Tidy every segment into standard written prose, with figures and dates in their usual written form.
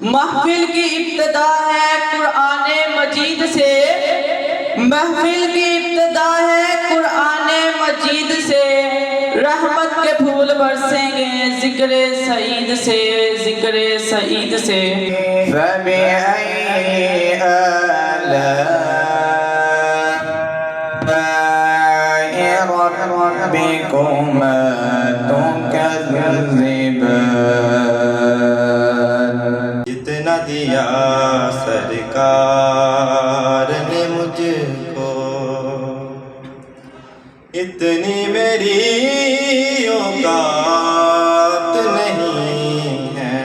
محفل کی ابتدا ہے قرآن مجید سے، محفل کی ابتدا ہے قرآن مجید سے، رحمت کے پھول برسیں گے ذکر سعید سے، ذکر سعید سے۔ فَبِأَيِّ آلَاءِ رَبِّكُمَا تُكَذِّبَانِ۔ جتنا دیا سرکار نے مجھ کو، اتنی میری اوقات نہیں ہے۔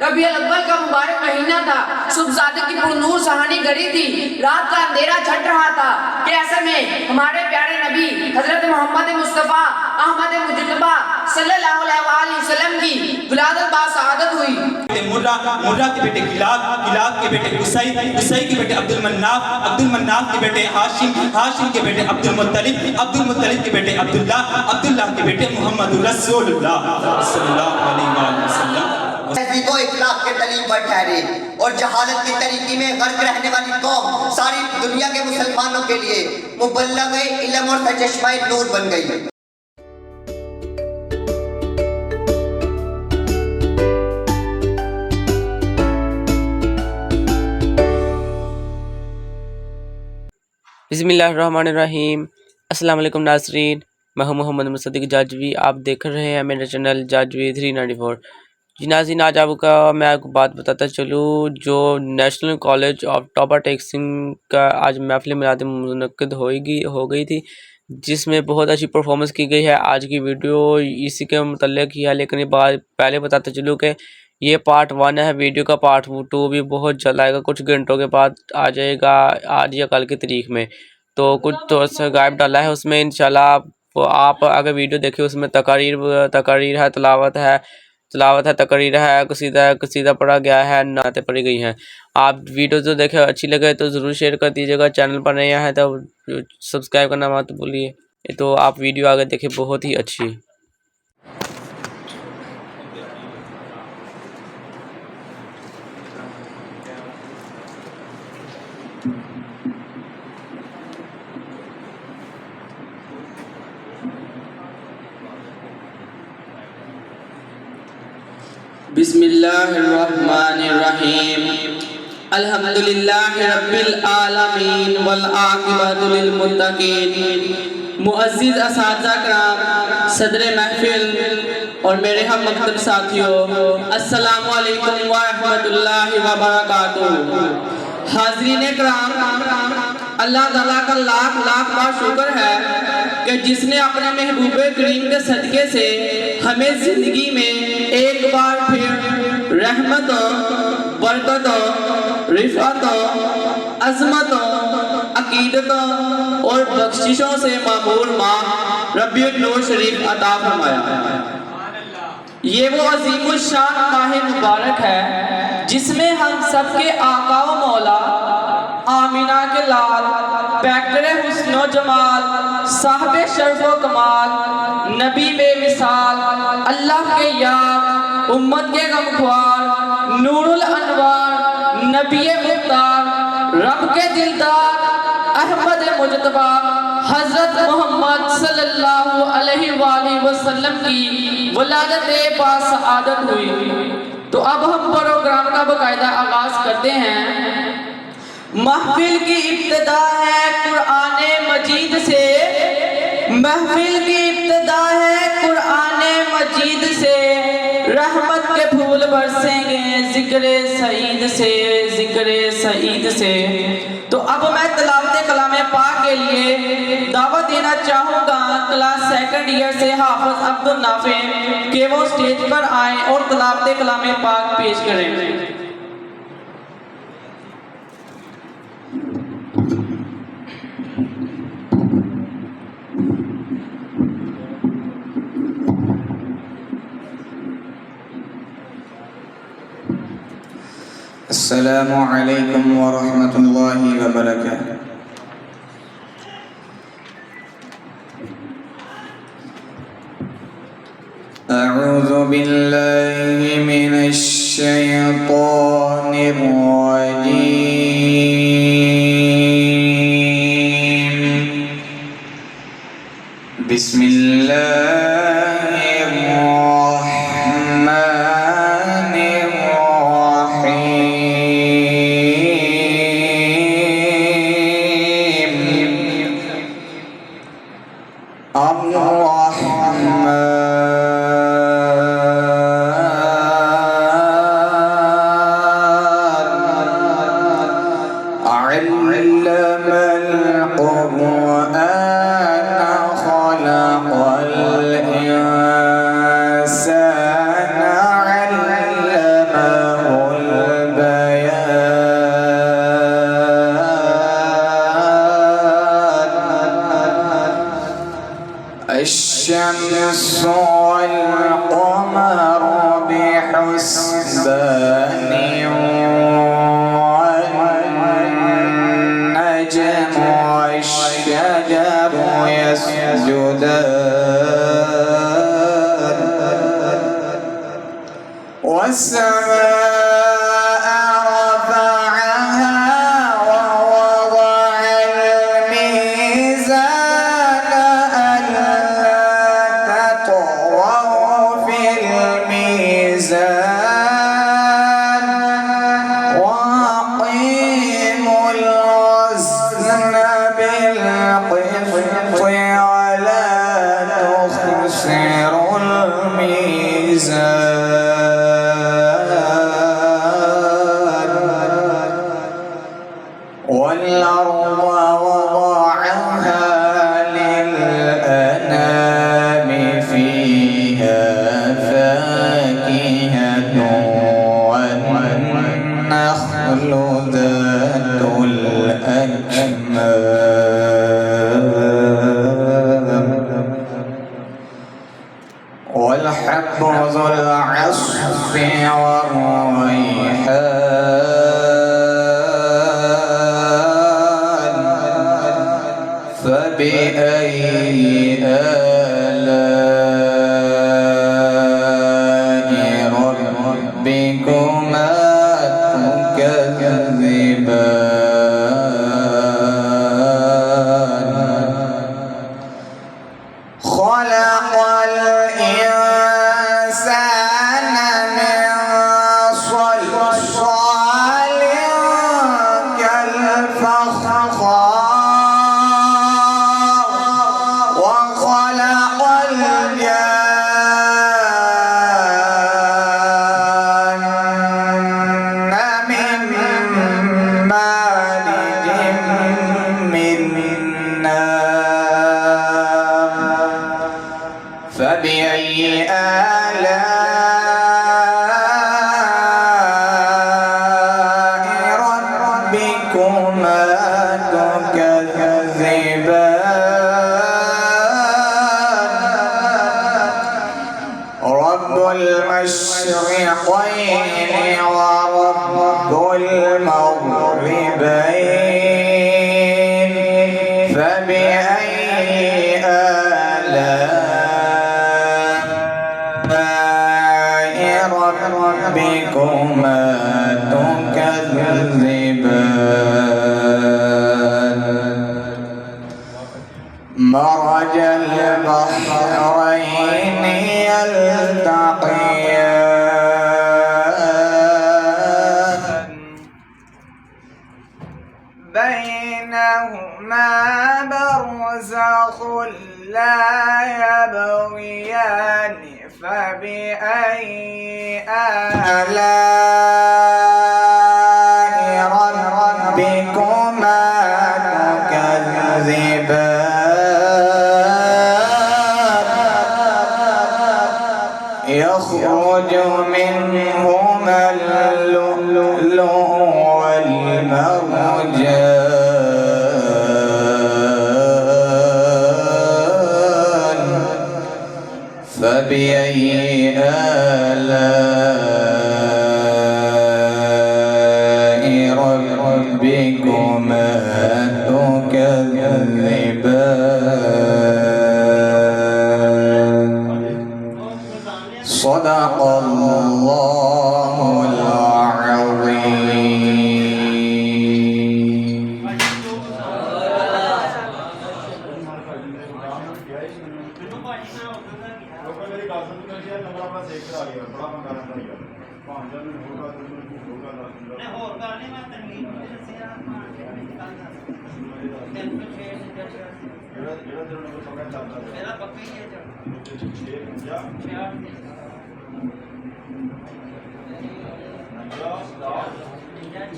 ربیع الاول کا مبارک مہینہ تھا، صبح زادہ کی پرنور سہانی گھڑی تھی، رات کا اندھیرا چھٹ رہا تھا کہ ایسے میں ہمارے پیارے نبی حضرت محمد مصطفیٰ احمد مجتبیٰ صلی اللہ علیہ وآلہ وسلم کی ولادت باسعادت ہوئی۔ مرہ کے بیٹے کلاب، کلاب کے بیٹے قصی، قصی کے بیٹے عبد المناف، عبد المناف کے بیٹے ہاشم، ہاشم کے بیٹے عبد المطلب، عبد المطلب کے بیٹے عبداللہ، عبداللہ کے بیٹے محمد رسول اللہ صلی اللہ علیہ وسلم۔ تہذیب و اخلاق کے تلیم پر ٹھہرے اور جہالت کی طریقی میں غرق رہنے والی قوم ساری دنیا کے مسلمانوں کے لیے مبلغ علم اور سرچشمہ نور بن گئی۔ بسم اللہ الرحمن الرحیم۔ السلام علیکم ناظرین، میں ہوں محمد مصدق جاجوی، آپ دیکھ رہے ہیں میرا چینل جاجوی 394۔ جی ناظرین، آج میں آپ کو بات بتاتا چلوں، جو national college of topper taxing کا آج محفل میلاد منعقد ہو گئی تھی، جس میں بہت اچھی پرفارمنس کی گئی ہے۔ آج کی ویڈیو اسی کے متعلق ہی ہے، لیکن یہ بات پہلے بتاتا چلوں کہ یہ پارٹ 1 ہے، ویڈیو کا پارٹ 2 بھی بہت جلد آئے گا، کچھ گھنٹوں کے بعد آ جائے گا، آج یا کل کی تاریخ میں۔ تو کچھ تو غائب ڈالا ہے اس میں، انشاءاللہ آپ اگر ویڈیو دیکھیں اس میں تقاریر ہے، تلاوت ہے، تقریر ہے، قصیدہ پڑھا گیا ہے، نعتیں پڑھی گئی ہیں۔ آپ ویڈیو جو دیکھیں اچھی لگے تو ضرور شیئر کر دیجیے گا، چینل پر نئے ہیں تو سبسکرائب کرنا مت بھولیے۔ تو آپ ویڈیو آگے دیکھیں، بہت ہی اچھی ہے۔ بسم اللہ الرحمن الرحیم، الحمدللہ رب العالمین والعاقبۃ للمتقین۔ معزز اساتذہ کرام، صدر محفل اور میرے ہم مکتب ساتھیوں، السلام علیکم ورحمۃ اللہ وبرکاتہ۔ حاضرین کرام، اللہ تعالیٰ کا لاکھ لاکھ بار شکر ہے کہ جس نے اپنے محبوب کریم کے صدقے سے ہمیں زندگی میں ایک بار پھر رحمت، برکت، رفعت، عظمت، عقیدت اور بخششوں سے معمور ماہ ربیع النور شریف عطا فرمایا۔ یہ وہ عظیم الشان ماہ مبارک ہے جس میں ہم سب کے آقا و مولا آمینہ کے لال، پیکر حسن و جمال، صاحب شرف و کمال، نبی بے مثال، اللہ کے یار، امت کے غمخوار، نور الانوار، نبی مختار، رب کے دلدار، احمد مجتبیٰ، حضرت محمد صلی اللہ علیہ وآلہ وسلم کی ولادت باسعادت ہوئی۔ تو اب ہم پروگرام کا باقاعدہ آغاز کرتے ہیں۔ محفل کی ابتدا ہے قرآن مجید سے، محفل کی ابتدا ہے قرآن مجید سے، رحمت کے پھول برسیں گے ذکر سعید سے، ذکر سعید سے۔ تو اب میں تلاوت کلام پاک کے لیے دعوت دینا چاہوں گا کلاس سیکنڈ ایئر سے حافظ عبدالنافع کہ وہ سٹیج پر آئیں اور تلاوت کلام پاک پیش کریں۔ السلام علیکم ورحمۃ اللہ وبرکاتہ۔ اعوذ باللہ من الحسبان والنجم والشجر يسجدان والسماء رفعها ووضع الميزان ألا تطغوا في الميزان وأقيموا الوزن بالقسط ولا تخسروا الميزان والأرض وضعها للأنام فيها فاكهة والنخل ذات الأكمام والحب ذو العصف والريحان فبأي آلاء ربكما تكذبان خلق الإنسان من صلصال كالفخار وخلق الجان من مارج من نار فبأي آلاء ربكما تكذبان رب المشرقين ورب المغربين فبأي آلاء ربكما تكذبان مرج البحرين يلتقيان بينهما برزخ لا يبغيان فبأي آلاء ربكما تكذبان يخرج منهما اللؤلؤ والمرجان فبأي آلاء ربكما تكذبان صدق الله العظيم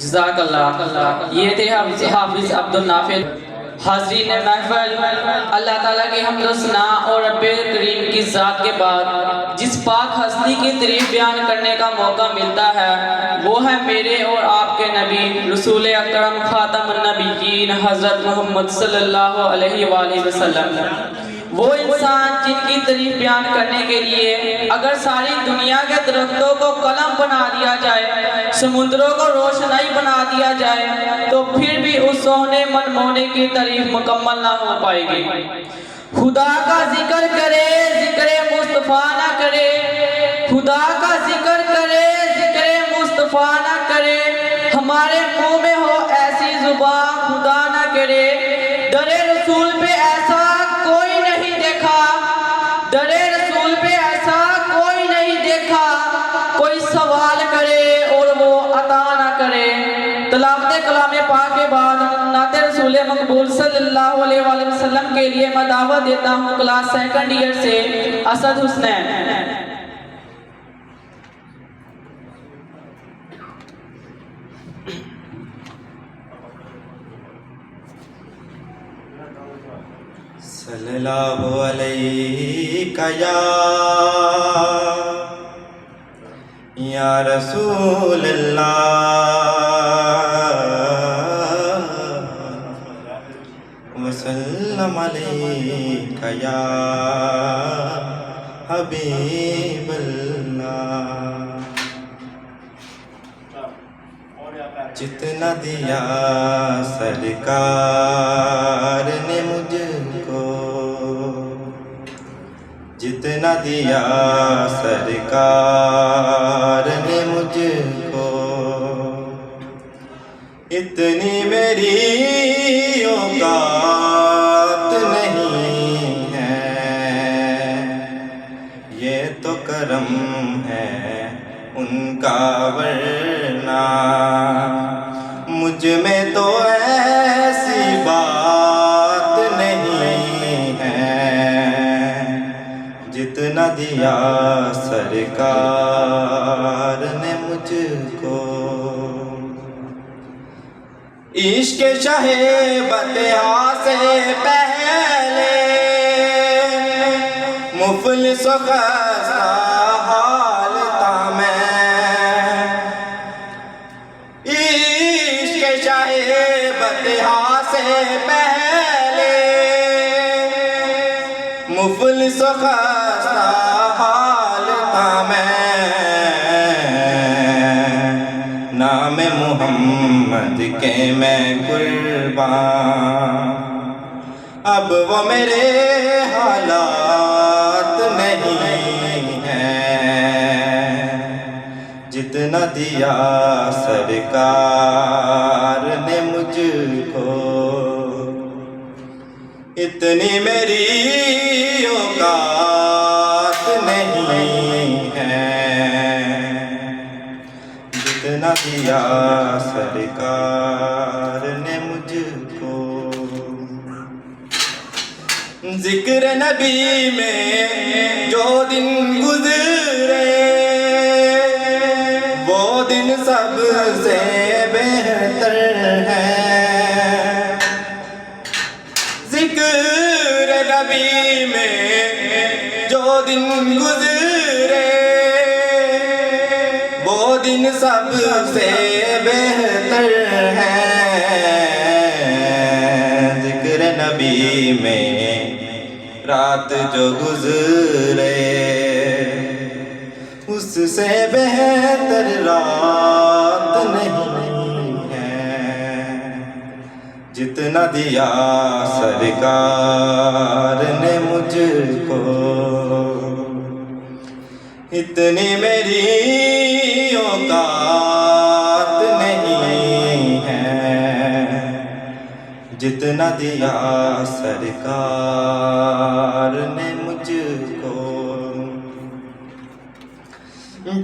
جزاک اللہ. یہ تھے حافظ عبدالنافع. حاضرین محفل، اللہ تعالیٰ کی حمد و ثنا اور رب کریم کی ذات کے بعد جس پاک ہستی کی تعریف بیان کرنے کا موقع ملتا ہے وہ ہے میرے اور آپ کے نبی رسول اکرم خاتم النبیین حضرت محمد صلی اللہ علیہ وآلہ وسلم. وہ انسان جن کی تعریف بیان کرنے کے لیے اگر ساری دنیا کے درختوں کو قلم بنا دیا جائے، سمندروں کو روشنائی بنا دیا جائے، تو پھر بھی اس سونے منمونے کی تعریف مکمل نہ ہو پائے گی۔ خدا کا ذکر کرے ذکر مصطفیٰ نہ کرے، خدا کا ذکر کرے ذکر مصطفیٰ نہ کرے، ہمارے منہ میں ہو ایسی زبان خدا نہ کرے۔ در رسول پہ ایسا کوئی نہیں دیکھا، در رسول پہ ایسا کوئی نہیں دیکھا، کوئی سوال کرے اور وہ عطا نہ کرے۔ تلاوت کلام پاک کے بعد نعت رسول مقبول صلی اللہ علیہ وآلہ وسلم کے لیے میں دعوت دیتا ہوں کلاس سیکنڈ ایئر سے اسد حسنین۔ صلی اللہ علیہ یا رسول اللہ وسلم علیہ یا حبیب اللہ۔ جتنا دیا سرکار نے مجھ کو، جتنا دیا سرکار نے مجھ کو، اتنی میری اوقات نہیں ہے، یہ تو کرم ہے ان کا ورنہ مجھ میں تو ایسی بات نہیں ہے، جتنا دیا سرکار نے مجھ کو۔ عشق شاہ بطحا سے پہلے مفلس و خستہ حال تھا میں، عشق شاہ بطحا سے پہلے مفلس و خستہ حال تھا میں، نام محمد کے میں قربان، اب وہ میرے حالات نہیں ہیں، جتنا دیا سرکار نے مجھ کو، اتنی میری اوقات نہیں ہے، جتنا دیا سرکار نے مجھ کو۔ ذکر نبی میں جو دن گزرے وہ دن سب سے بہتر ہے، ذکر نبی میں جو دن گزرے وہ دن سب سے بہتر ہے، ذکر نبی میں رات جو گزرے اس سے بہتر رات نہیں ہے، جتنا دیا سرکار نے مجھ کو، اتنی میری اوقات نہیں ہے، جتنا دیا سرکار نے مجھ کو۔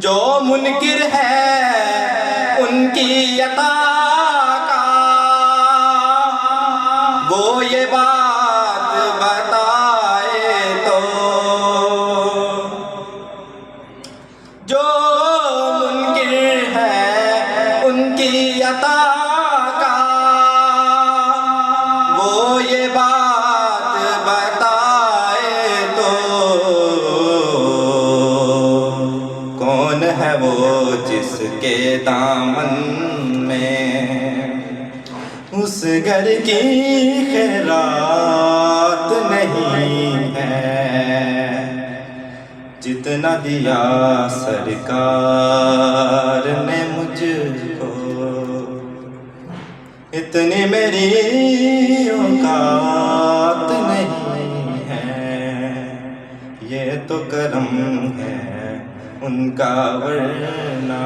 جو منکر ہے ان کی عطا کا وہ یہ بات بتائے تو، جو منکر ہے ان کی عطا کا وہ یہ بات بتائے تو، کون ہے وہ جس کے دامن میں اس گھر کی خیرات نہیں ہے جتنا دیا سرکار نے مجھ کو، اتنی میری اوقات نہیں ہے، یہ تو کرم ہے ان کا، ورنہ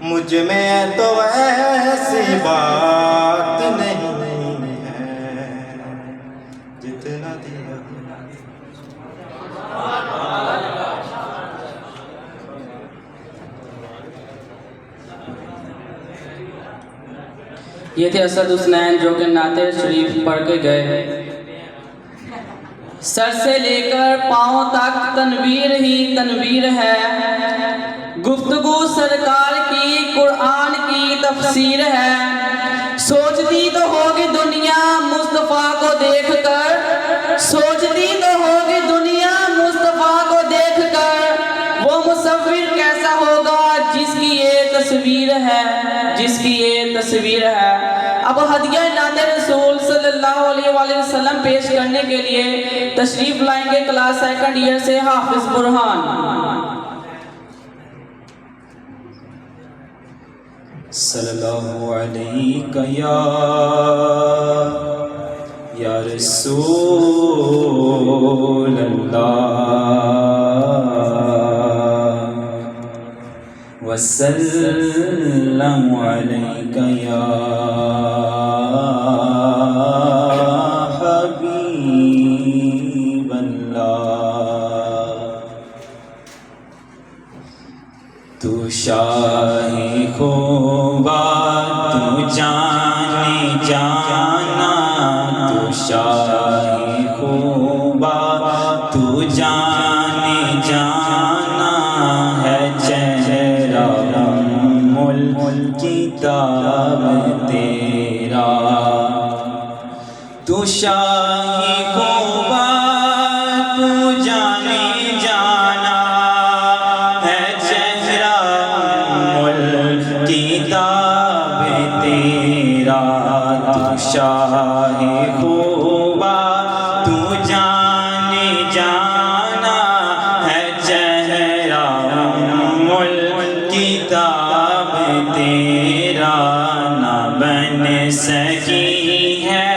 مجھ میں تو ایسی بات نہیں ہے جتنا دیا۔ یہ تھے اسد حسنین جو کہ نعت شریف پڑھ کے گئے۔ سر سے لے کر پاؤں تک تنویر ہی تنویر ہے، گفتگو سرکار کی قرآن کی تفسیر ہے، سوچتی تو ہوگی دنیا مصطفیٰ کو دیکھ کر، سوچتی تو ہوگی دنیا مصطفیٰ کو دیکھ کر، وہ مصور کیسا ہوگا جس کی یہ تصویر ہے، جس کی یہ تصویر ہے۔ اب ہدیہ نعت رسول صلی اللہ علیہ وآلہ وسلم پیش کرنے کے لیے تشریف لائیں گے کلاس سیکنڈ ایئر سے حافظ برہان۔ صلی اللہ علیہ یا رسول اللہ، وسلم علیک یا حبیب اللہ۔ تو شاہ خوبا تو جانے جانا، تو شاہ خوبا تو جانے جانا ہے، چہرہ الکتاب تیرا۔ تو شاہ خوبا تو جانے جانا ہے، چہرہ الکتاب تیرا۔ تو شاہ خوبا تو جانے جانا ہے، چہرہ الکتاب تیرا۔ نہ بن سکی ہے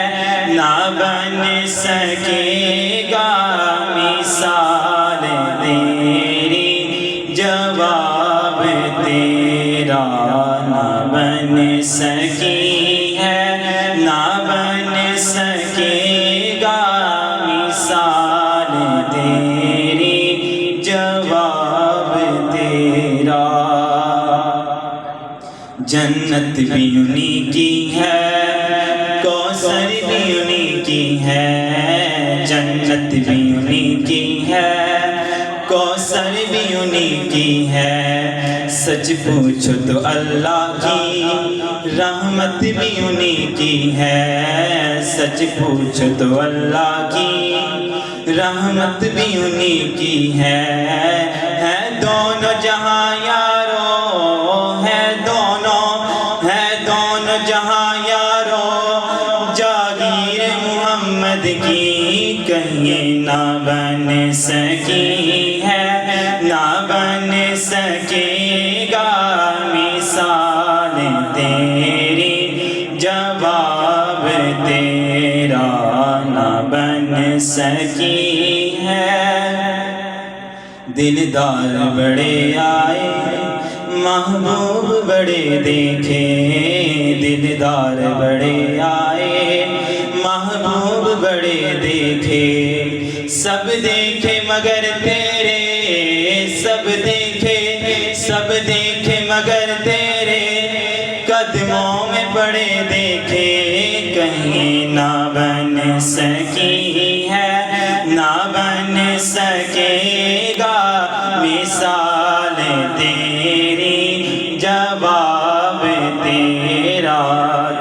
نہ بن سکے گا مثال تیری، جواب تیرا۔ نہ بن سکی ہے نہ بن سکے گا مثال تیری، جواب تیرا۔ جنت بھی انہی کی ہے، کوثر بھی انہی کی ہے، جنت بھی انہی کی ہے، کوثر بھی انہی کی ہے۔ سچ پوچھو تو اللہ کی رحمت بھی انہی کی ہے، سچ پوچھو تو اللہ کی رحمت بھی انہی کی ہے۔ دونوں جہاں یارو ہے، دونوں جہاں یارو، جاگیر محمد کی کہیں نہ بن سکی ہے، نہ بن سکے گا مثال تیری، جواب تیرا۔ نہ بن سکی ہے۔ دلدار بڑے آئے محبوب بڑے دیکھے، دلدار بڑے آئے محبوب بڑے دیکھے، سب دیکھے مگر تیرے، سب دیکھے مگر تیرے قدموں میں پڑے دیکھے، کہیں نہ بن سکی ہے نہ بن سکے گا مثال تیری، جواب تیرا۔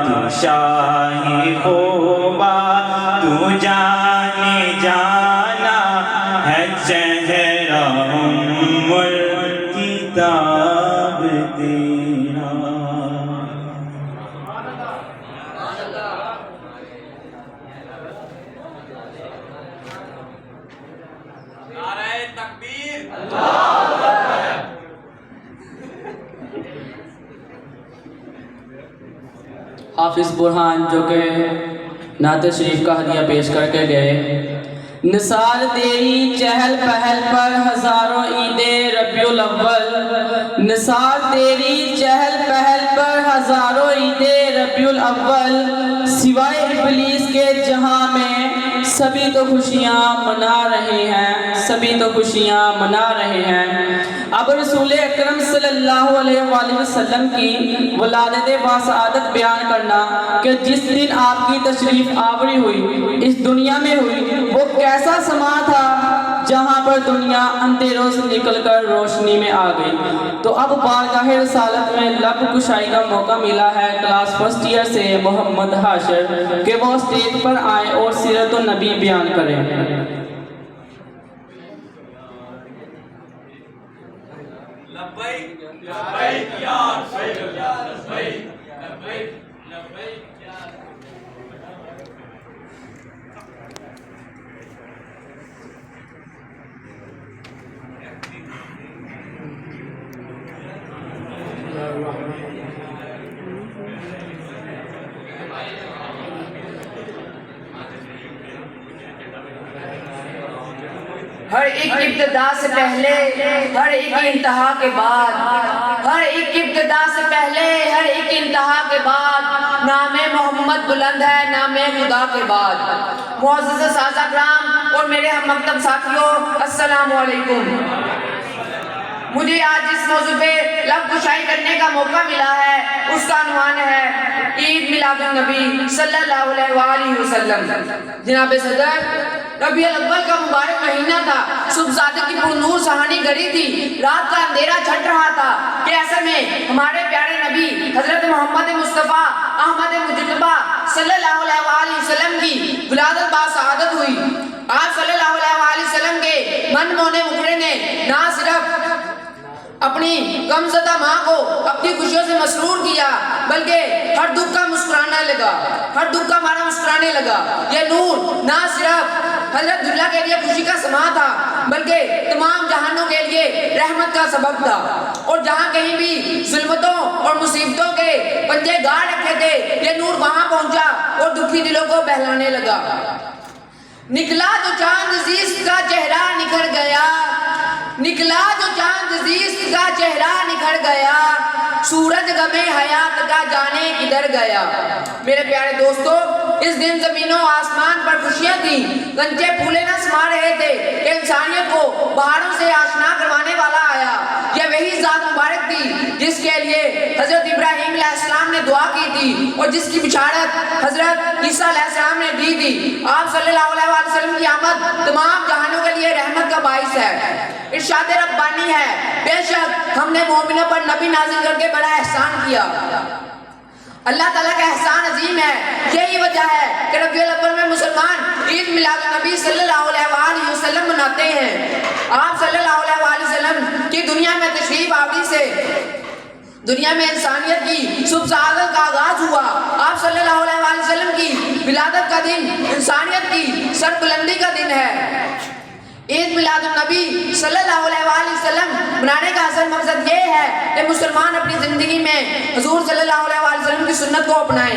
تو شاہ خوبا تو جانے جانا ہے، چہرہ الکتاب تیرا۔ حافظ برہان جو کہ نعت شریف کا ہدیہ پیش کر کے گئے۔ نثار تیری چہل پہل پر ہزاروں عید ربیع الاول، نثار تیری چہل پہل پر ہزاروں عید ربیع الاول، سوائے ابلیس کے جہاں میں سبھی تو خوشیاں منا رہے ہیں، سبھی تو خوشیاں منا رہے ہیں۔ اب رسول اکرم صلی اللہ علیہ وآلہ وسلم کی ولادت باسعادت بیان کرنا کہ جس دن آپ کی تشریف آوری ہوئی اس دنیا میں ہوئی، وہ کیسا سما تھا جہاں پر دنیا اندھیروں سے نکل کر روشنی میں آ گئی۔ تو اب بارگاہ رسالت میں لب کشائی کا موقع ملا ہے کلاس فرسٹ ایئر سے محمد حاشر کہ وہ اسٹیج پر آئیں اور سیرت النبی بیان کریں۔ ہر ایک ابتدا سے پہلے ہر ایک انتہا کے بعد، ہر ایک ابتدا سے پہلے ہر ایک انتہا کے بعد نام محمد بلند ہے، نام خدا کے بعد۔ معزز اساتذہ کرام اور میرے ہم مکتب ساتھیوں، السلام علیکم۔ مجھے آج اس موضوع پہ لب کشائی کرنے کا موقع ملا ہے، اس کا عنوان ہے عید میلاد النبی صلی اللہ علیہ وآلہ وسلم۔ جناب صدر، ربیع الاول کا مبارک مہینہ تھا، صبح زادے کی پرنور سہانی گھڑی تھی، رات کا اندھیرا چھٹ رہا تھا کہ ایسے میں ہمارے پیارے نبی حضرت محمد مصطفیٰ احمد مجتبیٰ صلی اللہ علیہ وآلہ وسلم کی ولادت باسعادت ہوئی۔ آپ صلی اللہ علیہ وآلہ وسلم کے من مونے مکھڑے نے نہ صرف اپنی غم زدہ ماں کو اپنی خوشیوں سے مسرور کیا بلکہ ہر دکھ کا مسکرانے لگا، ہر دکھ کا مارا مسکرانے لگا۔ یہ نور نہ صرف حضرت دلہ کے لیے خوشی کا سما تھا بلکہ تمام جہانوں کے لیے رحمت کا سبب تھا، اور جہاں کہیں بھی ظلمتوں اور مصیبتوں کے پنجے گاڑ رکھے تھے یہ نور وہاں پہنچا اور دکھی دلوں کو بہلانے لگا۔ نکلا جو چاند عزیز کا چہرہ نکھر گیا، نکلا جو چاند عزیز کا چہرہ نکھر گیا، سورج غمِ حیات کا جانے کدھر گیا۔ میرے پیارے دوستو، اس دن زمین و آسمان پر خوشیاں تھیں، گنچے پھولے نہ سما رہے تھے کہ انسانیت کو بہاروں سے آشنا کروانے والا آیا۔ یہ وہی ذات مبارک تھی جس کے لیے حضرت ابراہیم علیہ السلام نے دعا کی تھی اور جس کی بشارت حضرت عیسیٰ علیہ السلام نے دی تھی۔ آپ صلی اللہ علیہ وسلم کی آمد تمام جہانوں کے لیے رحمت کا باعث ہے۔ ارشاد ربانی ہے، بے شک ہم نے مومنوں پر نبی نازل کر کے بڑا احسان کیا۔ اللہ تعالیٰ کا احسان عظیم ہے۔ یہی وجہ ہے کہ ربیع الاول میں مسلمان عید میلاد النبی صلی اللہ علیہ وآلہ وسلم مناتے ہیں۔ آپ صلی اللہ علیہ وآلہ وسلم کی دنیا میں تشریف آوری سے دنیا میں انسانیت کی صبح سعادت کا آغاز ہوا۔ آپ صلی اللہ علیہ وآلہ وسلم کی ولادت کا دن انسانیت کی سربلندی کا دن ہے۔ عید میلاد النبی صلی اللہ علیہ وآلہ وسلم منانے کا اصل مقصد یہ ہے کہ مسلمان اپنی زندگی میں حضور صلی اللہ علیہ وآلہ وسلم کی سنت کو اپنائیں۔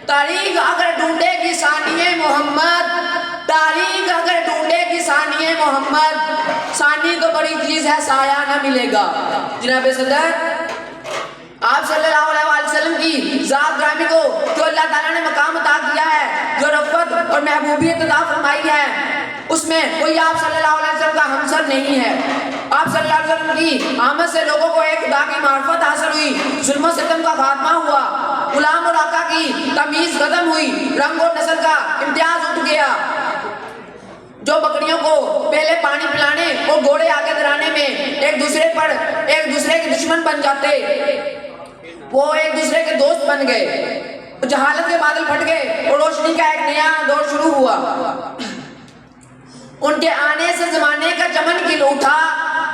تاریخ اگر ڈھونڈے گی ثانیہ محمد، تاریخ اگر ڈھونڈے گی ثانیہ محمد، ثانی تو بڑی چیز ہے سایہ نہ ملے گا۔ جناب صدر، آپ صلی اللہ علیہ وآلہ وسلم کی ذات گرامی کو جو اللہ تعالیٰ نے مقام عطا کیا ہے، جو رفعت اور محبوبیت عطا فرمائی ہے، اس میں کوئی آپ صلی اللہ علیہ وسلم کا ہمسر نہیں ہے۔ آپ صلی اللہ علیہ وسلم کی آمد سے لوگوں کو ایک خدا کی معرفت حاصل ہوئی، ظلم و ستم کا خاتمہ ہوا، غلام اور آقا کی تمیز ختم ہوئی، رنگ اور نسل کا امتیاز اٹھ گیا۔ جو بکریوں کو پہلے پانی پلانے اور گھوڑے آگے درانے میں ایک دوسرے کے دشمن بن جاتے، وہ ایک دوسرے کے دوست بن گئے، جہالت کے بادل پھٹ گئے اور روشنی کا ایک نیا دور شروع ہوا۔ ان کے آنے سے زمانے کا چمن کھل اٹھا،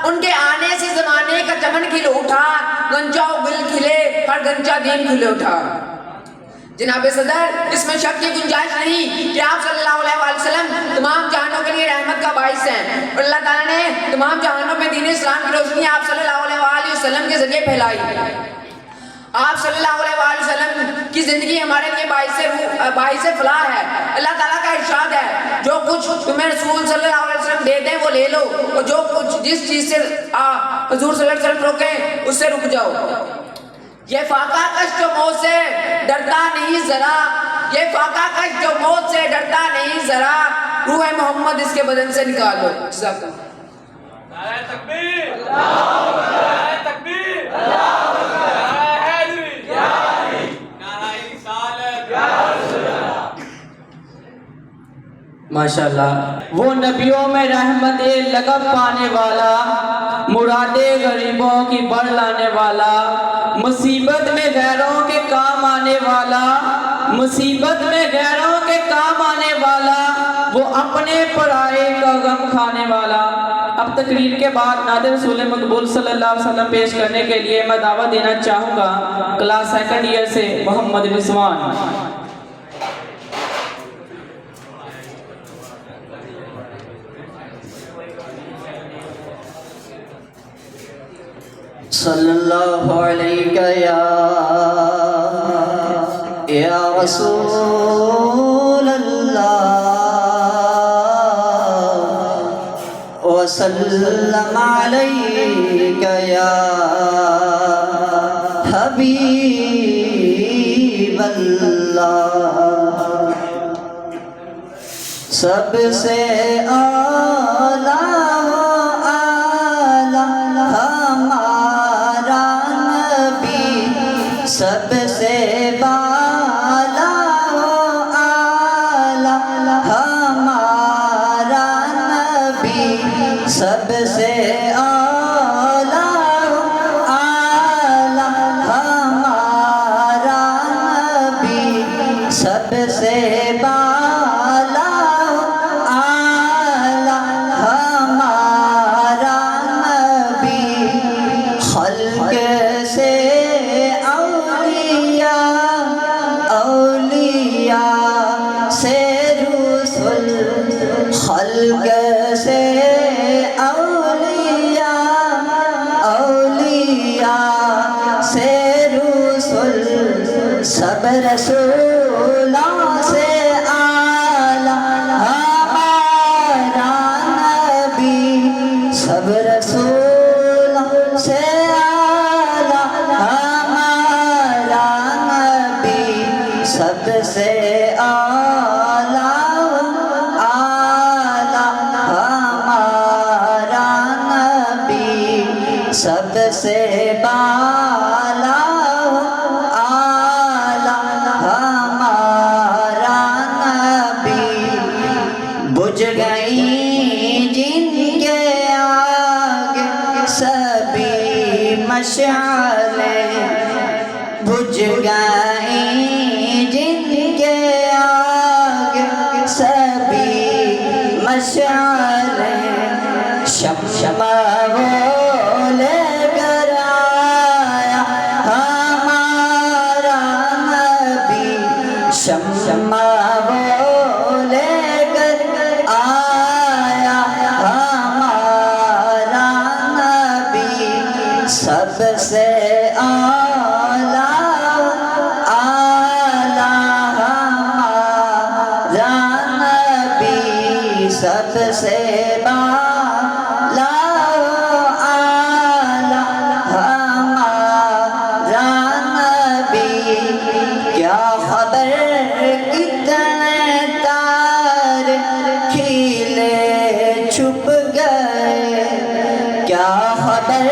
ان کے آنے سے زمانے کا چمن کھل اٹھا، گنجا و گل کھلے، ہر گنجا دین کھلے اٹھا۔ جناب صدر، اس میں شک کی گنجائش نہیں کہ آپ صلی اللہ علیہ وآلہ وسلم تمام جہانوں کے لیے رحمت کا باعث ہیں، اور اللہ تعالیٰ نے تمام جہانوں میں دین اسلام کی روشنی آپ صلی اللہ علیہ وآلہ وسلم کے ذریعے پھیلائی۔ آپ صلی اللہ علیہ وآلہ وسلم کی زندگی ہمارے لیے باعث فلاح ہے۔ اللہ تعالیٰ کا ارشاد ہے جو کچھ تمہیں رسول صلی اللہ علیہ وسلم دے دیں وہ لے لو، اور جو کچھ جس چیز سے حضور صلی اللہ علیہ وسلم روکیں اس سے رک جاؤ۔ یہ فاقہ کش جو موت سے ڈرتا نہیں ذرا، یہ فاقہ کش جو موت سے ڈرتا نہیں ذرا، روح محمد اس کے بدن سے نکال دو۔ جزاک اللہ۔ نعرہ تکبیر، نعرہ تکبیر، نعرہ حیدری، نعرہ رسالت۔ ماشاءاللہ، وہ نبیوں میں رحمت لقب پانے والا، مراد غریبوں کی بڑھ لانے والا، مصیبت میں غیروں کے کام آنے والا، مصیبت میں غیروں کے کام آنے والا، وہ اپنے پرائے کا غم کھانے والا۔ اب تقریر کے بعد نعت رسول مقبول صلی اللہ علیہ وسلم پیش کرنے کے لیے میں دعوت دینا چاہوں گا کلاس سیکنڈ ایئر سے محمد رضوان۔ صلی اللہ علیہ یا رسول اللہ وسلم علیک یا حبیب اللہ۔ سب سے اعلیٰ سب سے بالا اعلیٰ ہمارا نبی، سب سے اعلیٰ ہمارا نبی، سب سے بالا اعلیٰ ہمارا نبی، خلق سے اولیاء سے رسول، خلق سے اولیاء سے رسول، سب رسولوں سے اعلیٰ ہمارا نبی، سب رسولوں سے اعلیٰ ہمارا نبی، سب سے اعلیٰ ہمارا نبی، سب سے بالا اعلیٰ ہمارا نبی۔ بجھ گئی جن کے آگے سبھی مشعلیں، بجھ گئی جن کے آگے سبھی مشعلیں، شمع وہ لے کر آیا ہمارا نبی، شمع وہ لے کر آیا ہمارا نبی، سب سے سب سے بالا اعلیٰ ہمارا نبی، کیا خبر کتنے تار کھیلے چھپ گئے، کیا خبر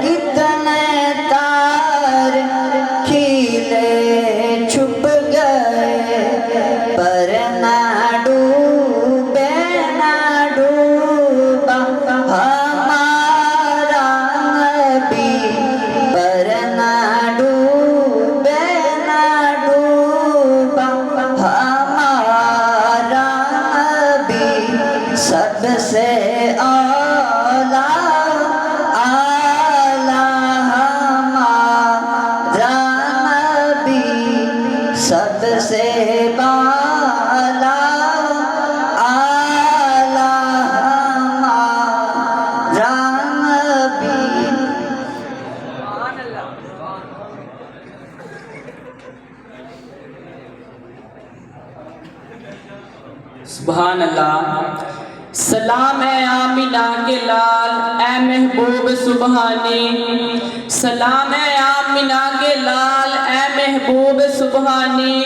کتنے تار سبحان اللہ۔ سلام اے آمینہ کے لال اے محبوب سبحانی، سلام اے آمینہ کے لال اے محبوب سبحانی،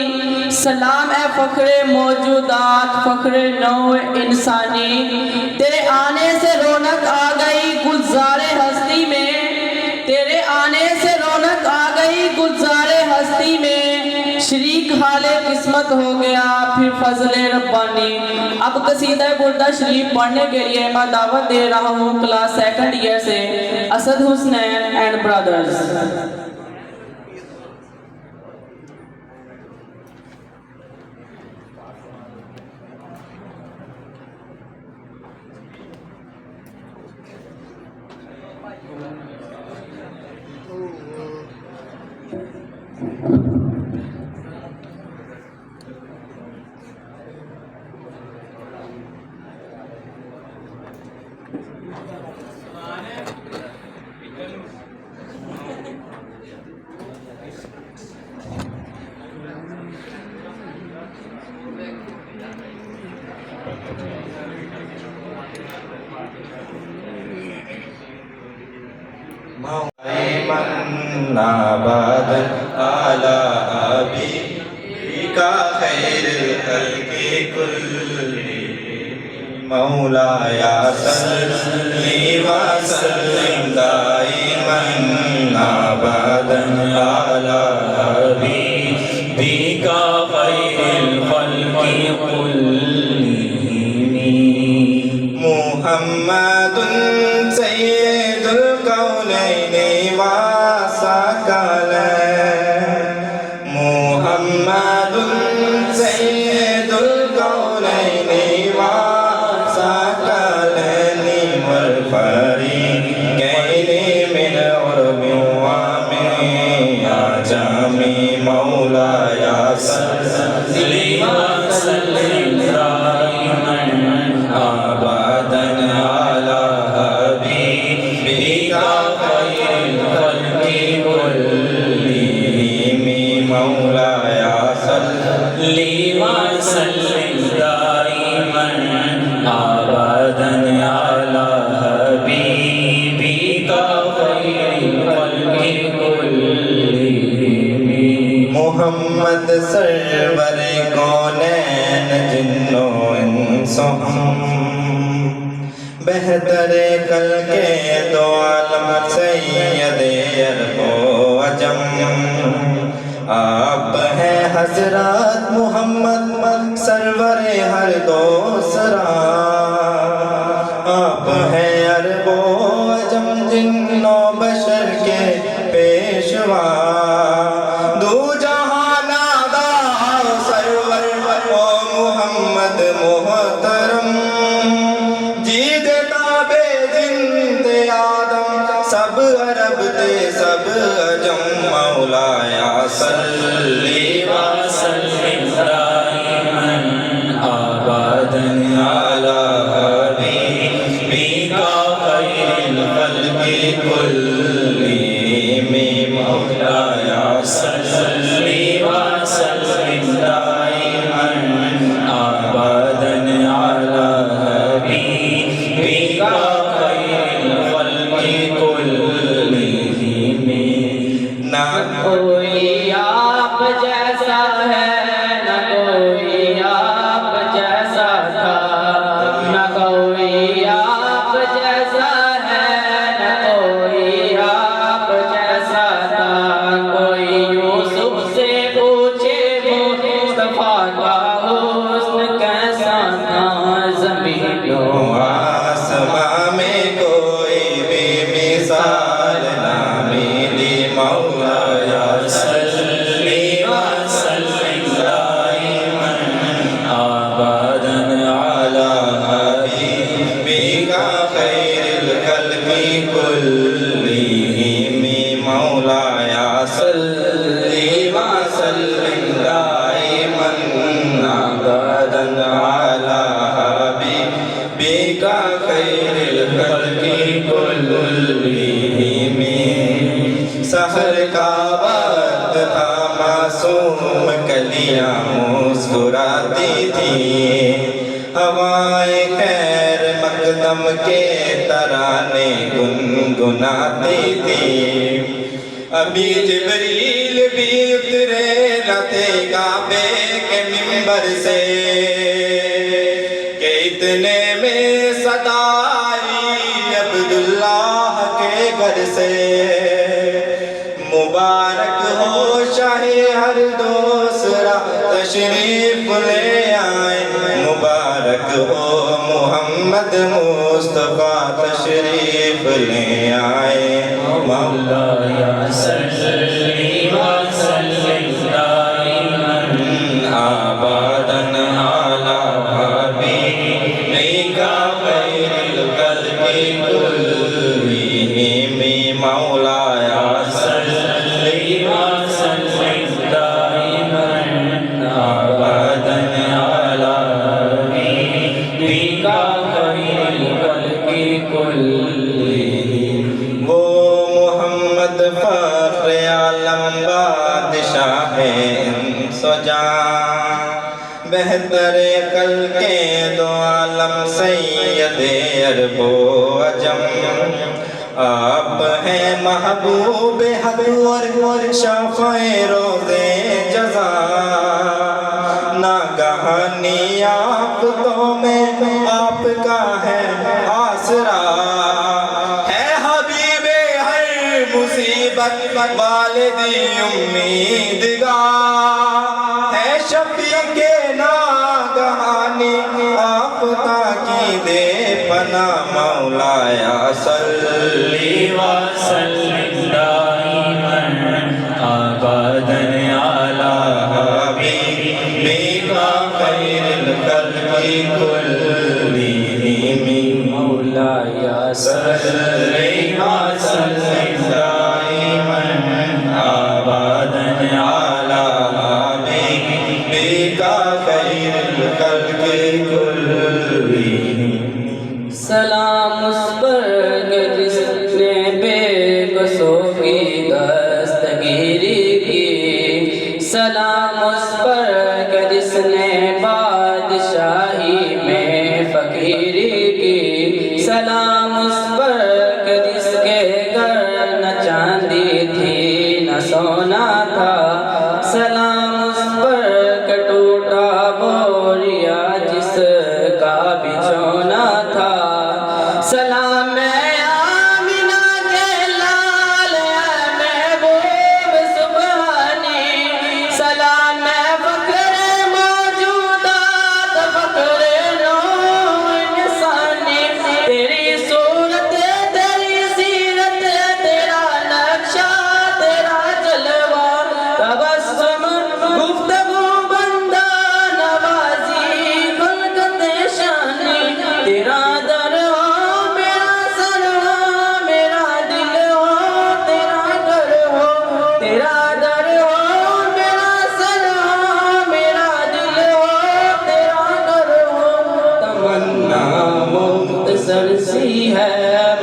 سلام اے فخر موجودات فخر نوع انسانی، تیرے آنے سے رونق آ گئی گلزار ہستی میں، تیرے آنے سے رونق آ گئی گلزار ہستی میں، شریک حال قسمت ہو گیا پھر فضل ربانی۔ اب قصیدہ بردہ شریف پڑھنے کے لیے میں دعوت دے رہا ہوں کلاس سیکنڈ ایئر سے اسد حسنین اینڈ برادرز۔ من عبادن على حبيبك خير الخلق كلهم مولاي صل وسلم دائما ابدا على حبيبك خير الخلق كلهم محمد سيد الكونين محمد سید الکونین وثقلین والفریقین من عرب ومن عجم مولاي صل وسلم دائما ابدا على حبيبك خير الخلق كلهم مولاي صل وسلم دائما ابدا على حبيبك خير الخلق كلهم محمد سرور کونین جنو انس ہم بہتر کل کے دو عالم سید عرب و عجم آپ ہیں حضرات محمد سرور ہر دو سرا، آپ ہیں عرب و عجم جن و بشر کے پیشوا، دو جہاں نادا سرور و محمد محترم، جی دیتا بے جنت آدم سب عرب تے سب عجم مولاي صل وسلم دائما ابدا على حبيبك خير الخلق كلهم مولاي صل وسلم دائما ابدا على حبيبك خير الخلق كلهم نہ کوئی آپ جیسا ہے نہ کوئی آپ جیسا تھا، نہ کوئی آپ جیسا ہے نہ کوئی آپ جیسا تھا، کوئی یوسف سے پوچھے مصطفیٰ کا حسن کیسا تھا، زمین و آسماں میں کوئی بھی مثال نہ ملی مولاي صل وسلم دائما ابدا على حبيبك خير الخلق كلهم مولاي صل وسلم دائما ابدا على حبيبك خير الخلق كلهم سحر کا وقت تھا معصوم کلیاں مسکراتی تھی، ہوائیں خیر مقدم کے ترانے گنگناتی تھی ابھی جبریل بھی اترے نہ تھے کعبے کے منبر سے کہ اتنے میں صدا آئی عبداللہ کے گھر سے مبارک ہو شاہ ہر دوسرا تشریف لے آئے مبارک ہو محمد مصطفیٰ تشریف لے آئے مولا صلی وسلم دائما آباداً علی حبیبک خیر الخلق کلہم مولا صلی وسلم دائما ابدا علی حبیبک خیر الخلق کلہم وہ محمد فخر عالم بادشاہ انس و جان بہتر خلق دو عالم سید عرب و عجم آپ ہیں محبوب حق اور شفع روز جزا ناگہانی آفتوں میں آپ کا ہے آسرا ہے حبیب ہر مصیبت والدی امیدگار ہے شفیع کے ناگہانی آفتہ کی دے پناہ مولا صلی وسلم دائما ابدا علی حبیبک خیر الخلق کلہم مولا صلی وسلم دائما ابدا علی حبیبک خیر الخلق کلہم سلام اس پر کہ جس نے بے کسوں کی دستگیری کی سلام اس پر کہ جس نے بادشاہی میں فقیری کی سلام اس پر کہ جس کے گھر نہ چاندی تھی نہ سونا تھا سلام اس پر کہ ٹوٹا بوریا جس کا بچھونا تھا سلام آمینہ کے لال محبوب سبحانی سلام فخر موجودات فخر نوع انسانی تیری صورت تیری سیرت تیرا نقشہ تیرا جلوہ تبسم گفتگو بندہ نوازی خلقت شانی تیرا در ہو میرا سر ہو میرا دل ہو تیرا گھر ہو تیرا در ہو میرا سر ہو میرا دل ہو تیرا گھر ہو تمنا مختصر سی ہے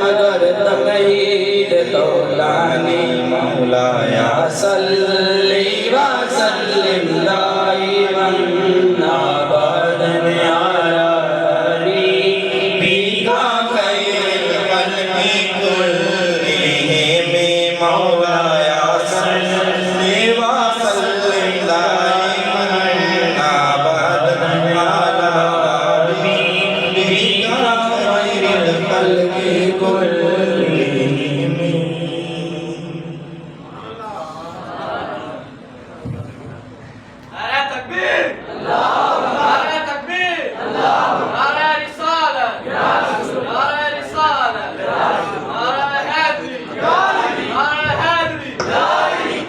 مگر تقید طولانی مولا صلی وسلم دائما ابدا علی حبیبک خیر الخلق کلہم مولا صلی وسلم دائما ابدا علی حبیبک خیر الخلق کلہم نعرہ تکبیر نعرہ تکبیر نعرہ رسالت نعرہ رسالت نعرہ حیدری نعرہ حیدری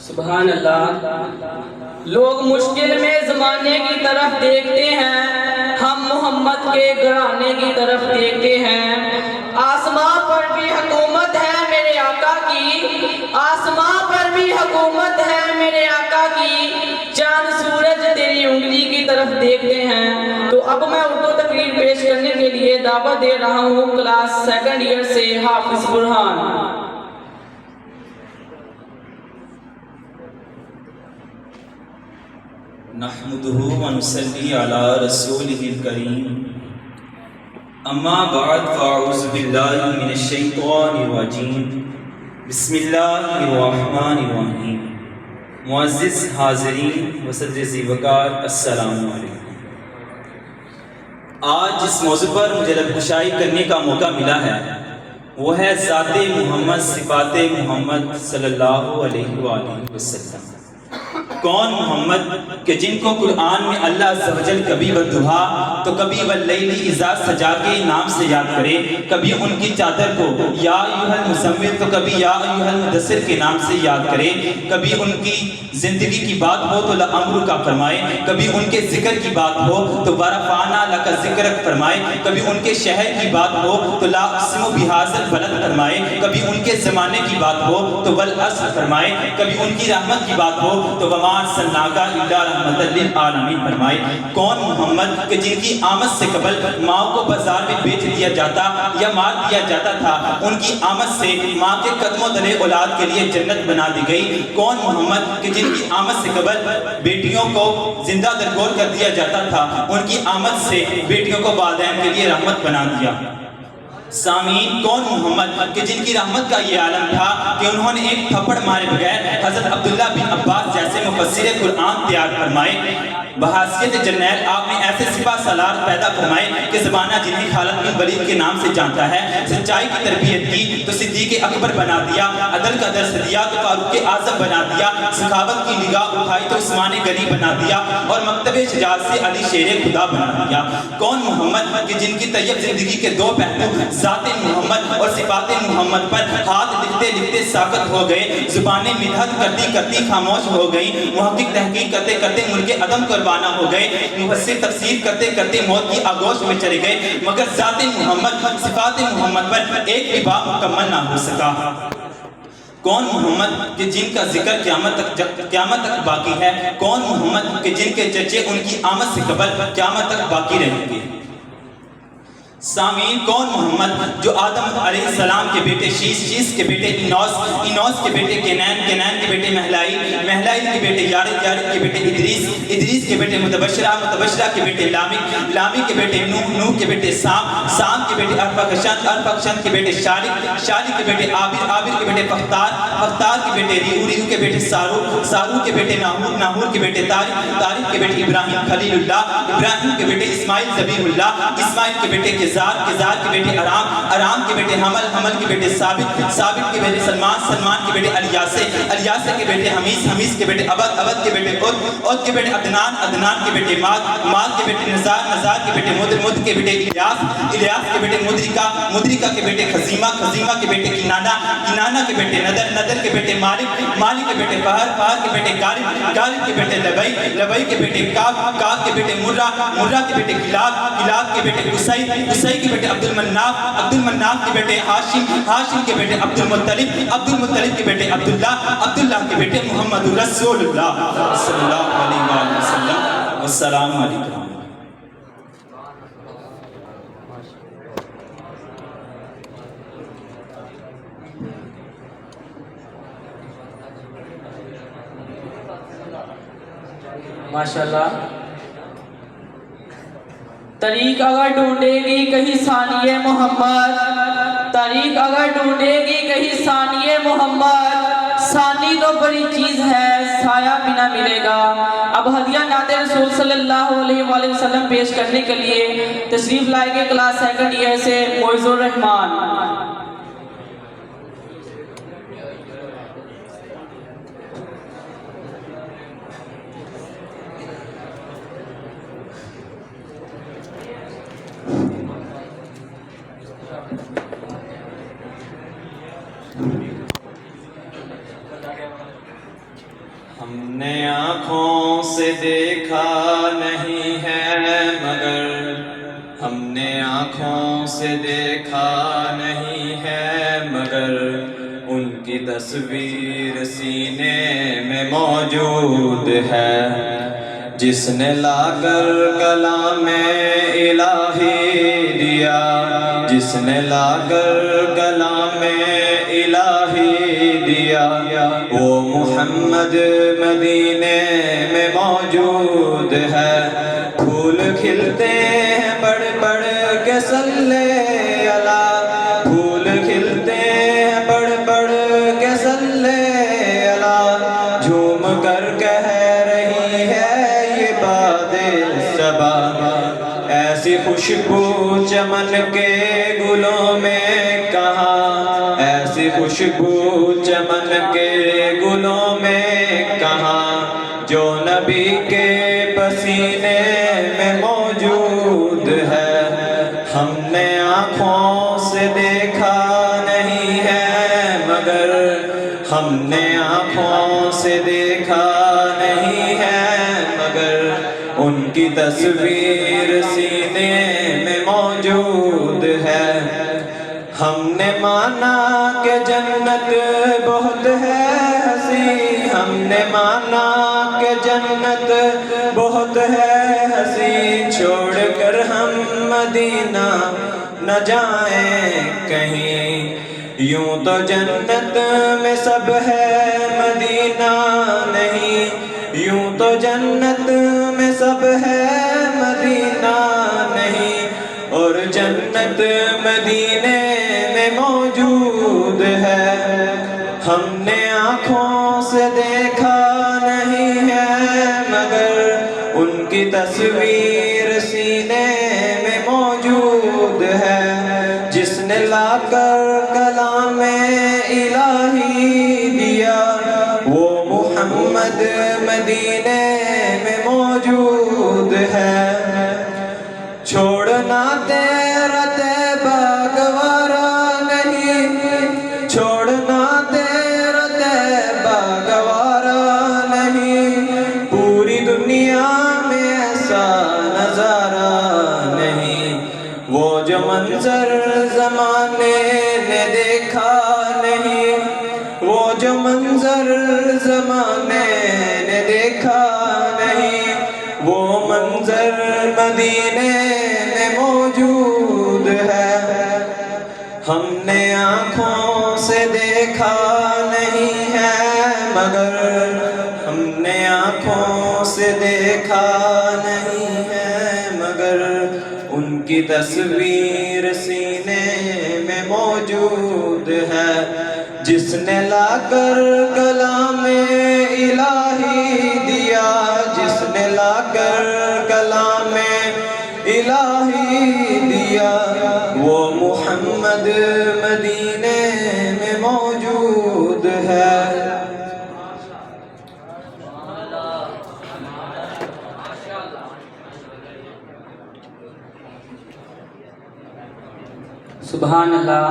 سبحان اللہ لوگ مشکل میں زمانے کی طرف دیکھتے ہیں ہم محمد کے گھرانے کی طرف دیکھتے ہیں آسمان پر بھی حکومت ہے میرے آقا کی آسمان پر بھی حکومت ہے میرے آقا کی، چاند سورج تیری انگلی کی طرف دیکھتے ہیں۔ تو اب میں اردو تقریر پیش کرنے کے لیے دعوت دے رہا ہوں کلاس سیکنڈ ایئر سے حافظ برہان۔ نحمده ونصلي على رسوله الكريم اما بعد فاعوذ باللہ من الشیطان الرجیم بسم اللہ الرحمن الرحیم۔ معزز حاضرین و صدر ذی وقار، السلام علیکم۔ آج جس موضوع پر مجھے لب کشائی کرنے کا موقع ملا ہے وہ ہے ذات محمد، صفات محمد صلی اللہ علیہ وآلہ وسلم۔ کون محمد کہ جن کو قرآن میں اللہ عز و جل کبھی والضحیٰ تو کبھی واللیل اذا سجا کے نام سے یاد کرے، کبھی ان کی چادر کو یا ایھا المزمل تو کبھی یا ایھا المدثر کے نام سے یاد کرے، کبھی ان کی زندگی کی بات ہو تو لعمرک کا فرمائے، کبھی ان کے ذکر کی بات ہو تو ورفعنا لک ذکرک فرمائے، کبھی ان کے شہر کی بات ہو تو لا اقسم بہذا البلد فرمائے، کبھی ان کے زمانے کی بات ہو تو والعصر فرمائے، کبھی ان کی رحمت کی بات ہو تو وما ارسلناک الا رحمۃ للعالمین فرمائے۔ کون محمد کہ جن کی آمد سے قبل ماں کو بازار میں بیچ دیا جاتا یا مار دیا جاتا تھا، ان کی آمد سے ماں کے قدموں تلے اولاد کے لیے جنت بنا دی گئی۔ کون محمد کہ جن کی آمد سے قبل بیٹیوں کو زندہ درگور کر دیا جاتا تھا، ان کی آمد سے بیٹیوں کو والدین کے لیے رحمت بنا دیا۔ سامعین، کون محمد کہ جن کی رحمت کا یہ عالم تھا کہ انہوں نے ایک تھپڑ مارے بغیر حضرت عبداللہ بن عباس جیسے مفسر قرآن تیار فرمائے۔ بحیثیت جرنیل آپ نے ایسے سپاہ سالار پیدا فرمائے کہ زمانہ جنہیں خالد بن ولید کے نام سے جانتا ہے۔ سچائی کی تربیت کی تو صدیق اکبر بنا دیا، عدل کا درس دیا تو فاروق اعظم بنا دیا، سخاوت کی نگاہ اٹھائی تو عثمان غنی بنا دیا، اور مکتب شجاعت سے علی شیر خدا بنا دیا۔ کون محمد کہ جن کی طیب زندگی کے دو پہلو ذات محمد اور صفات محمد پر ہاتھ لکھتے لکھتے ساکت ہو گئے، زبانیں مدحت کرتی کرتی خاموش ہو گئیں، محقق تحقیق کرتے کرتے ملک عدم قربانہ ہو گئے، مفسر تفسیر کرتے کرتے موت کی آگوش میں چلے گئے، مگر ذات محمد، صفات محمد پر ایک بھی باب مکمل نہ ہو سکا۔ کون محمد کہ جن کا ذکر قیامت تک باقی ہے، کون محمد کہ جن کے چرچے ان کی آمد سے قبل قیامت تک باقی رہیں گے۔ سامعین، کون محمد جو آدم علیہ السلام کے بیٹے شیس، شیس کے بیٹے انوس، انوس کے بیٹے کینین، کینین کے بیٹے محلائل، محلائل کے بیٹے یارد، یارد کے بیٹے ادریس، ادریس کے بیٹے متبشرہ، متبشرہ کے بیٹے لامک، لامک کے بیٹے نوح، نوح کے بیٹے سام، سام کے بیٹے ارفاکشد، ارفاکشد کے بیٹے شالک، شالک کے بیٹے عابر، عابر کے بیٹے فختار، فختار کے بیٹے ریہو، ریہو کے بیٹے سارو، سارو کے بیٹے ناہور، ناہور کے بیٹے طارق، طارق کے بیٹے ابراہیم خلیل اللہ، ابراہیم کے بیٹے اسماعیل ذبیح اللہ، اسماعیل کے بیٹے کزار، کزار کے بیٹے ارام، ارام کے بیٹے حمل، حمل کے بیٹے ثابت، ثابت کے بیٹے سلمان، سلمان کے بیٹے الیاسے، الیاسے کے بیٹے حمیس، حمیس کے بیٹے عبد، عبد کے بیٹے عد، عد کے بیٹے عدنان، عدنان کے بیٹے ماد، ماد کے بیٹے نزار، نزار کے بیٹے مدر، مدر کے بیٹے الیاس، الیاس کے بیٹے مدرکہ، مدرکہ کے بیٹے خزیمہ، خزیمہ کے بیٹے کنانہ، کنانہ کے بیٹے ندر، ندر کے بیٹے مالک، مالک کے بیٹے فہر، فہر کے بیٹے غالب، غالب کے بیٹے لبئی، لبئی کے بیٹے کعب، کعب کے بیٹے مرہ، مرہ کے بیٹے کلاب، کلاب کے بیٹے قصی، قصی کے بیٹے عبد المناف، عبد المناف کے بیٹے ہاشم، ہاشم کے بیٹے عبد المطلب، عبد المطلب کے بیٹے عبداللہ، عبداللہ کے بیٹے محمد رسول اللہ صلی اللہ علیہ وآلہ وسلم۔ السلام علیکم۔ ماشاءاللہ۔ طریق اگر ڈھونڈے گی کہیں ثانیہ محمد، طریق اگر ڈھونڈے گی کہیں ثانیہ محمد، ثانی تو بڑی چیز ہے، سایہ بھی نہ ملے گا۔ اب ہدیہ نعت رسول صلی اللہ علیہ وآلہ وسلم پیش کرنے کے لیے تشریف لائے گے کلاس سیکنڈ ایئر سے معز الرحمان۔ ہم نے آنکھوں سے دیکھا نہیں ہے مگر، ہم نے آنکھوں سے دیکھا نہیں ہے مگر ان کی تصویر سینے میں موجود ہے، جس نے لا کر کلام الہی دیا، جس نے لا کر کلام الہی دیا، وہ محمد مدینے میں موجود ہے۔ پھول کھلتے ہیں بڑھ بڑھ کے صلی اللہ، پھول کھلتے ہیں بڑھ بڑھ کے صلی اللہ، جھوم کر کہہ رہی ہے یہ باد صبا، ایسی خوشبو چمن کے گلوں میں کہاں، ایسی خوشبو چمن کے گلوں میں کہاں، جو نبی کے پسینے میں موجود ہے۔ ہم نے آنکھوں سے دیکھا نہیں ہے مگر، ہم نے آنکھوں سے دیکھا نہیں ہے مگر، ان کی تصویر سینے میں موجود ہے۔ ہم نے مانا کہ جنت بہت ہے حسین، ہم نے مانا کہ جنت بہت ہے حسین، چھوڑ کر ہم مدینہ نہ جائیں کہیں، یوں تو جنت میں سب ہے مدینہ نہیں، یوں تو جنت میں سب ہے مدینہ نہیں، اور جنت مدینے میں موجود ہے۔ ہم نے آنکھوں سے دیکھا نہیں ہے مگر، ان کی تصویر سینے میں موجود ہے، جس نے لا کر کلام الہی دیا، وہ محمد مدینے میں موجود ہے۔ چھوڑنا تیرا طیبہ گوارا نہیں، چھوڑنا تیرا طیبہ گوارا نہیں، پوری دنیا میں ایسا نظارہ نہیں، وہ جو منظر زمانے نے دیکھا نہیں، وہ جو منظر زمانے نے دیکھا نہیں، وہ منظر مدینے میں موجود ہے۔ ہم نے آنکھوں سے دیکھا نہیں ہے مگر، ہم نے آنکھوں سے دیکھا نہیں ہے مگر، ان کی تصویر سینے میں موجود ہے، جس نے لا کر کلام الہی دیا، جس نے لا کر کلام الہی دیا، وہ محمد مدینے میں موجود ہے۔ سبحان اللہ۔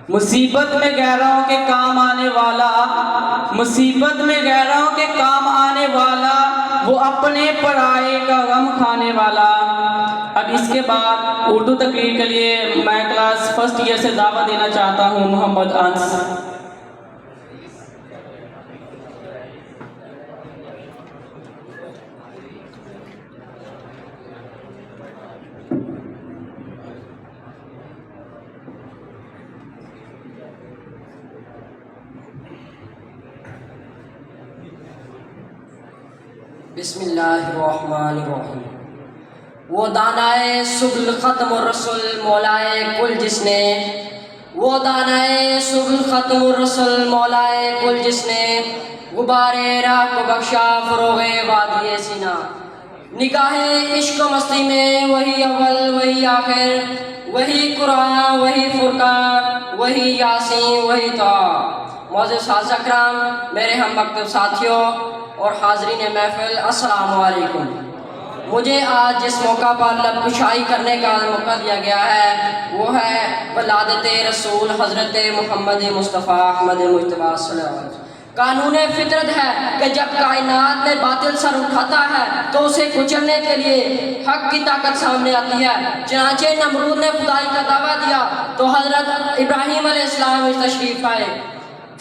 مصیبت میں غیروں کے کام آنے والا، مصیبت میں غیروں کے کام آنے والا، وہ اپنے پرائے کا غم کھانے والا۔ اب اس کے بعد اردو تقریر کے لیے میں کلاس فرسٹ ایئر سے دعوت دینا چاہتا ہوں محمد انس۔ بسم اللہ الرحمن الرحیم۔ وہ دانائے سبل ختم الرسل مولائے کل جس نے، وہ دانائے سبل ختم الرسل مولائے کل جس نے، غبار راہ کو بخشا فروغ وادی سینا۔ نگاہ عشق و مستی میں وہی اول وہی آخر، وہی قرآن وہی فرقان وہی یاسین وہی طٰہٰ۔ معزز ساتھ اکرام، میرے ہم مکتب ساتھیوں اور حاضرین محفل، السلام علیکم۔ مجھے آج جس موقع پر لب کشائی کرنے کا موقع دیا گیا ہے وہ ہے ولادت رسول حضرت محمد مصطفیٰ احمد مجتبیٰ صلی اللہ علیہ وسلم۔ قانون فطرت ہے کہ جب کائنات میں باطل سر اٹھاتا ہے تو اسے کچلنے کے لیے حق کی طاقت سامنے آتی ہے۔ چنانچہ نمرود نے خدائی کا دعویٰ دیا تو حضرت ابراہیم علیہ السلام اس تشریف آئے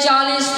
40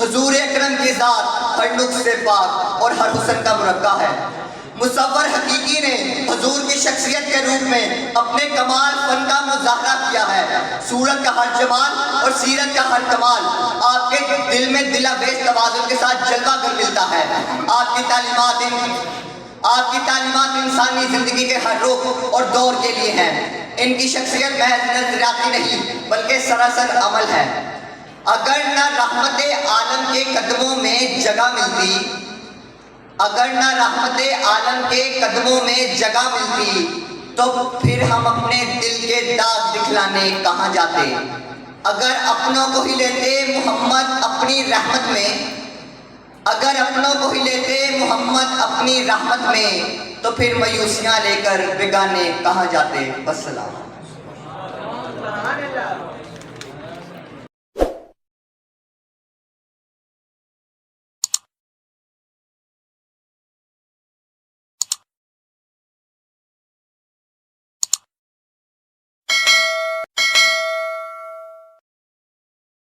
حضور اکرم کی ذات ہر نقص سے پاک اور ہر حسن کا مرقع ہے۔ مصور حقیقی نے حضور کی شخصیت کے روپ میں اپنے کمال فن کا مظاہرہ کیا ہے۔ صورت کا ہر جمال اور سیرت کا ہر کمال آپ کے دل میں دلآویز توازن کے ساتھ جلوہ کر ملتا ہے۔ آپ کی تعلیمات انسانی زندگی کے ہر رخ اور دور کے لیے ہیں۔ ان کی شخصیت محض نظریاتی نہیں بلکہ سراسر عمل ہے۔ اگر نہ رحمت عالم کے قدموں میں جگہ ملتی تو پھر ہم اپنے دل کے داغ دکھلانے کہاں جاتے۔ اگر اپنوں کو ہی لیتے محمد اپنی رحمت میں تو پھر مایوسیاں لے کر بیگانے کہاں جاتے۔ والسلام۔